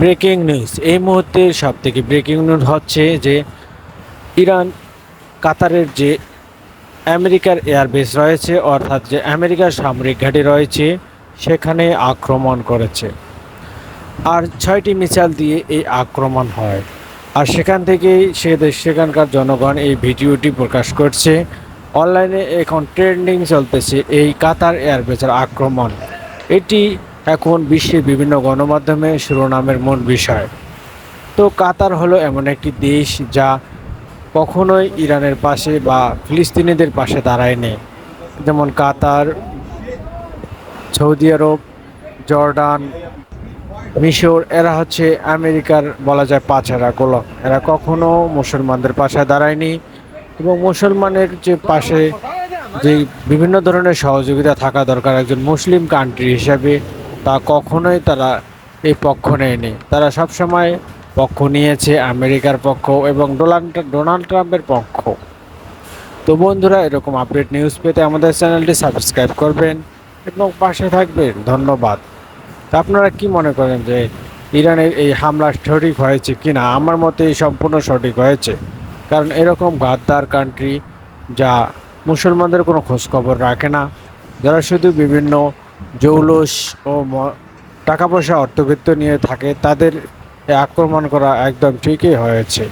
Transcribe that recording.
Breaking news এই মুহূর্তে সবথেকে ব্রেকিং নিউজ হচ্ছে যে ইরান কাতারের যে আমেরিকার এয়ারবেস রয়েছে, অর্থাৎ যে আমেরিকার সামরিক ঘাঁটি রয়েছে, সেখানে আক্রমণ করেছে। আর 6টি মিসাইল দিয়ে এই আক্রমণ হয়। আর সেখান থেকেই সেখানকার জনগণ এই ভিডিওটি প্রকাশ করছে। অনলাইনে এখন ট্রেন্ডিং চলতেছে এই কাতার এয়ারবেসের আক্রমণ। এটি এখন বিশ্বের বিভিন্ন গণমাধ্যমে শিরোনামের মূল বিষয়। তো কাতার হলো এমন একটি দেশ যা কখনোই ইরানের পাশে বা ফিলিস্তিনিদের পাশে দাঁড়ায়নি। যেমন কাতার, সৌদি আরব, জর্ডান, মিশর, এরা হচ্ছে আমেরিকার বলা যায় পাছাড়া গোলাম। এরা কখনো মুসলমানদের পাশে দাঁড়ায়নি এবং মুসলমানের যে পাশে যে বিভিন্ন ধরনের সহযোগিতা থাকা দরকার একজন মুসলিম কান্ট্রি হিসাবে, তা কখনোই তারা এই পক্ষ নেয়নি। তারা সবসময় পক্ষ নিয়েছে আমেরিকার পক্ষ এবং ডোনাল্ড ট্রাম্পের পক্ষ। তো বন্ধুরা, এরকম আপডেট নিউজ পেতে আমাদের চ্যানেলটি সাবস্ক্রাইব করবেন এবং পাশে থাকবেন। ধন্যবাদ। তা আপনারা কি মনে করেন যে ইরানের এই হামলা সঠিক হয়েছে কিনা? আমার মতে সম্পূর্ণ সঠিক হয়েছে, কারণ এরকম গাদ্দার কান্ট্রি যা মুসলমানদের কোনো খোঁজখবর রাখে না, যারা শুধু বিভিন্ন জৌলুস ও টাকা পয়সা অর্থবিত্ত নিয়ে থাকে, তাদের আক্রমণ করা একদম ঠিকই হয়েছে।